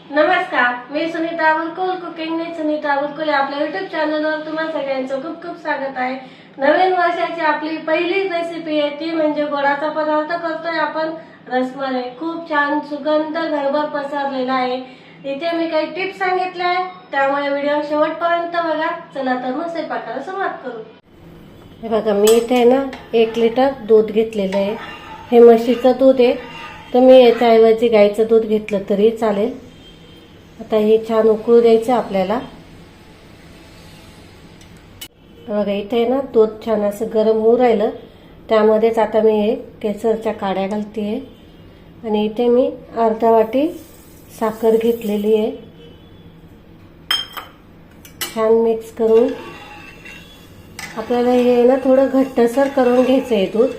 नमस्कार, मी सुनीता बुलकुल कुकिंग ने सुनीता बुलकुल आपल्या युट्यूब चॅनलवर तुम्हा सगळ्यांचं खूप खूप स्वागत आहे। नवीन वर्षाची आपली पहिली रेसिपी आहे ती म्हणजे गोडाचा पदार्थ करतोय आपण रसमलाई। खूप छान सुगंध घरभर पसरलेला आहे। इथे मी काही टिप्स सांगितल्या आहेत, त्यामुळे व्हिडिओ शेवटपर्यंत बघा। चला तर मग स्वयंपाकाला सुरुवात करू। हे बघा, मी इथे ना 1 लिटर दूध घेतलेलं आहे। हे म्हशीचं दूध आहे, तुम्ही याच्याऐवजी गाईचं दूध घेतलं तरी चालेल। आता हे छान उकळू द्यायचं आपल्याला। बघा इथे ना दूध छान असं गरम होऊ राहिलं, त्यामध्येच आता मी हे केसरच्या काड्या घालते आणि इथे मी अर्धा वाटी साखर घेतलेली आहे। छान मिक्स करून आपल्याला हे ना थोडं घट्टसर करून घ्यायचं आहे दूध।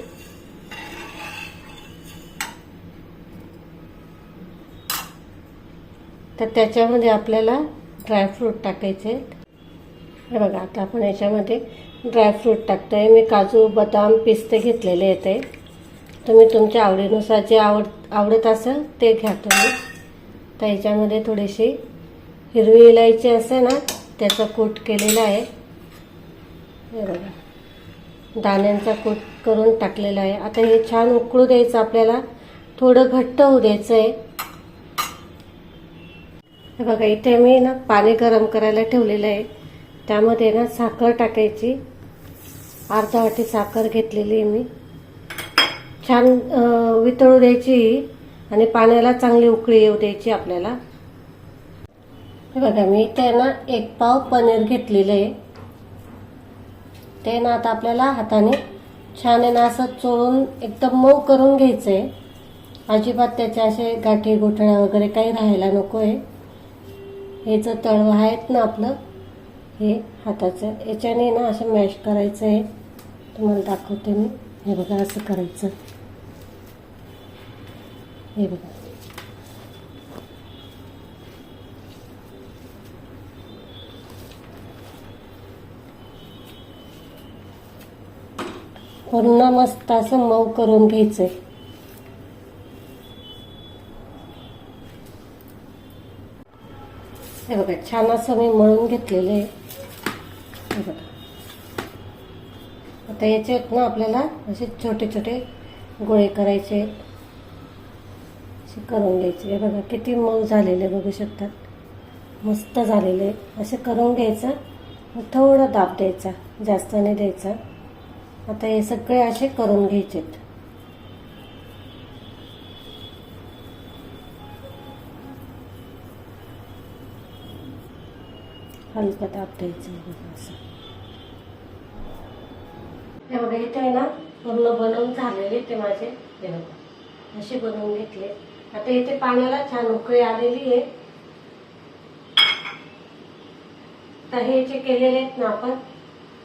तर त्याच्यामध्ये आपल्याला ड्रायफ्रूट टाकायचे। हे बघा, आता आपण याच्यामध्ये ड्रायफ्रूट टाकतोय। मी काजू बदाम पिस्ते घेतलेले आहेत। तुम्ही तुमच्या आवडीनुसार जे आवडत असेल ते घ्या तुम्ही। तर याच्यामध्ये थोडीशी हिरवी इलायची असते ना, त्याचा कूट केलेला आहे। हे बघा, दाण्यांचा कूट करून टाकलेला आहे। आता हे छान उकळू द्यायचं आपल्याला, थोडं घट्ट होऊ द्यायचं आहे। हे बघा, इथे मी ना पाणी गरम करायला ठेवलेलं आहे, त्यामध्ये ना साखर टाकायची। अर्धा वाटी साखर घेतलेली आहे मी। छान वितळू द्यायची आणि पाण्याला चांगली उकळी येऊ द्यायची आपल्याला। हे बघा, मी इथे ना 1 पाव पनीर घेतलेलं आहे। ते ना आता आपल्याला हाताने छान आहे ना असं चोळून एकदम मऊ करून घ्यायचं आहे। अजिबात त्याचे असे गाठी गोठळ्या वगैरे काही राहायला नको आहे। हे जे तळव आहेत ना आपलं, हे हाताचं याच्याने ना असं मॅश करायचं आहे। तुम्हाला दाखवते मी। हे बघा, असं करायचं। हे बघा, पूर्ण मस्त असं मऊ करून घ्यायचंय। हे बघा, छान असं मी मळून घेतलेलं आहे। हे बघा, आता याच्यात ना आपल्याला असे छोटे छोटे गोळे करायचे, असे करून घ्यायचे। हे बघा किती मऊ झालेले बघू शकतात, मस्त झालेले। असे करून घ्यायचं, थोडं दाब द्यायचा, जास्त नाही द्यायचा। आता हे सगळे असे करून घ्यायचेत। हलका दाब द्यायचा असं। हे बघा, इथे ना पूर्ण बनवून झालेले ते माझे। हे बघा, असे बनवून घेतले। आता इथे पाण्याला छान उकळी आलेली आहे। तर हे जे केलेले आहेत ना आपण,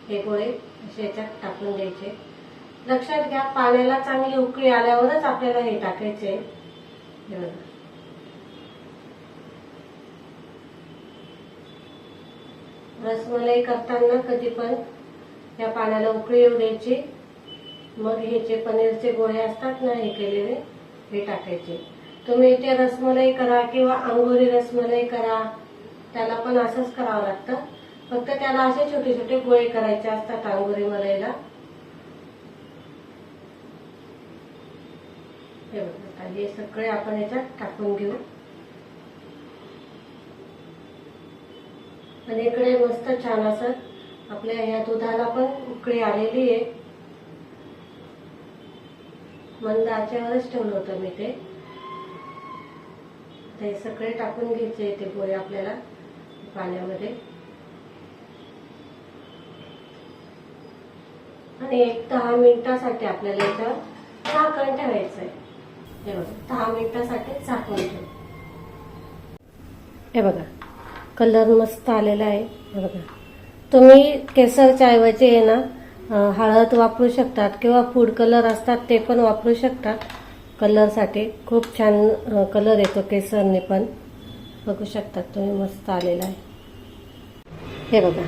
हे गोळे असे याच्यात टाकून द्यायचे। लक्षात घ्या, पाण्याला चांगली उकळी आल्यावरच आपल्याला हे टाकायचे। हे बघा, रसमलाई करताना कधी पण या पाण्याला उकळी येऊ द्यायची। मग हे जे पनीरचे गोळे असतात ना हे केलेले, हे टाकायचे। तुम्ही इथे रसमलाई करा किंवा अंगुरी रसमलाई करा, त्याला पण असंच करावं लागतं। फक्त त्याला असे छोटे छोटे गोळे करायचे असतात अंगुरी मलाईला। हे बघा, हे सगळे आपण याच्यात टाकून घेऊ। आणि इकडे मस्त छान असं आपल्या या दुधाला पण उकळी आलेली आहे। मंद आचेवरच ठेवलं होतं मी ते। हे सगळे टाकून घ्यायचे ते गोळे आपल्याला पाण्यामध्ये आणि 10 मिनिटासाठी आपल्याला याच्यावर झाकण ठेवायचं आहे। हे बघा, 10 मिनिटासाठी झाकण ठेवू। हे बघा, कलर मस्त आलेला आहे। हे बघा, तुम्ही केसरच्या ऐवजी आहे ना हळद वापरू शकतात किंवा फूड कलर असतात ते पण वापरू शकतात। कलरसाठी खूप छान कलर येतो केसरने पण, बघू शकतात तुम्ही, मस्त आलेला आहे। हे बघा,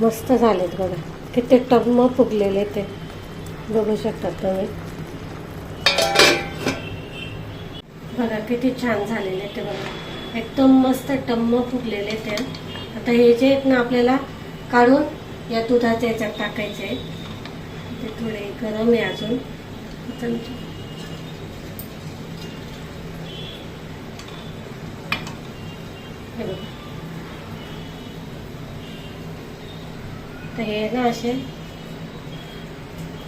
मस्त झालेत बघा, किती टम्म फुगलेले ते बघू शकतात तुम्ही। बघा किती छान झालेले ते, बघा एकदम मस्त टम्म फुगलेले ते. आता हे जे आहेत ना आपल्याला काढून या दुधाच्या याच्यात टाकायचे आहे. ते थोडे गरम आहे अजून. हे बघा, तर हे ना असे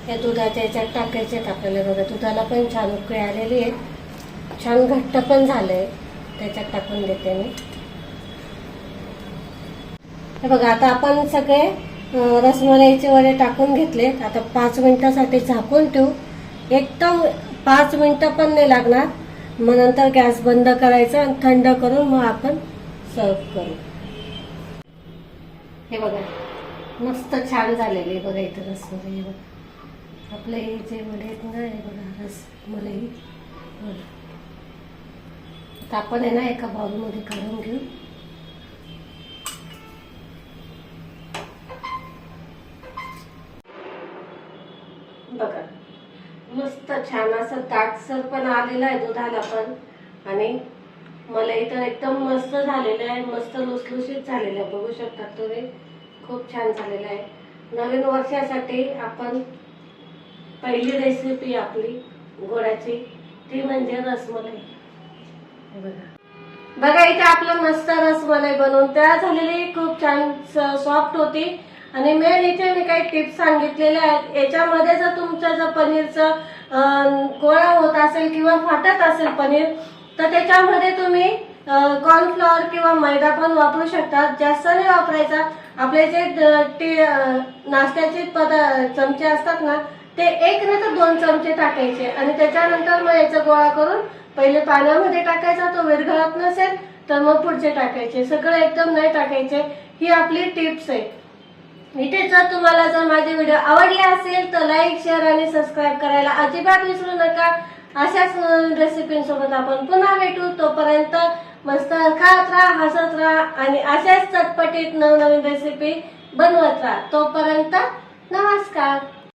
या दुधाच्या याच्यात टाकायचे आहेत आपल्याला. बघा दुधाला पण छान उकळी आलेली आहे, छान घट्ट पण झालंय. त्याच्यात टाकून देते मी. हे बघा आता आपण सगळे रसमलाईचे वडे टाकून घेतले. आता 5 मिनिटासाठी झाकून ठेवू. एकदम 5 मिनिटं पण नाही लागणार. मग नंतर गॅस बंद करायचा आणि थंड करून मग आपण सर्व करू. हे बघा मस्त छान झालेले बघा. इथं रसमलाई हे बघा, आपले हे जे वडे आहेत ना, हे बघा रसमलाई वडे. आता आपण आहे ना एका बाउलमध्ये काढून घेऊ. बघा मस्त छान असं दाटसर पण आलेलं आहे दुधाला पण, आणि मलाई तर एकदम मस्त झालेलं आहे, मस्त लुसलुशीत झालेलं आहे. बघू शकता तुम्ही, खूप छान झालेलं आहे. नवीन वर्षासाठी आपण पहिली रेसिपी आपली गोडाची ती म्हणजे रसमलाई. बघा इथे आपलं मस्त रसमलाई बनवून तयार झालेली, खूप छान सॉफ्ट होती. आणि मेन इथे मी काही टिप्स सांगितलेल्या आहेत. याच्यामध्ये जर तुमचं जर पनीरचं गोळा होत असेल किंवा फाटत असेल पनीर, तर त्याच्यामध्ये तुम्ही कॉर्नफ्लॉवर किंवा मैदा पण वापरू शकता. जास्त नाही वापरायचा. आपले जे नाश्त्याचे चमचे असतात ना, ते 1 नाही तर 2 चमचे टाकायचे. आणि त्याच्यानंतर मग याचा गोळा करून पहिले पाण्यामध्ये टाकायचा. तो विरघळत नसेल तर मग पुढचे टाकायचे. सगळं एकदम नाही टाकायचे. ही आपली टिप्स आहे. इथे जर तुम्हाला जर माझे व्हिडिओ आवडले असेल तर लाईक, शेअर आणि सबस्क्राईब करायला अजिबात विसरू नका. अशाच रेसिपींसोबत आपण पुन्हा भेटू. तोपर्यंत मस्त खात राहा, हसत राहा आणि अशाच चटपटीत नवनवीन रेसिपी बनवत राहा. तोपर्यंत नमस्कार.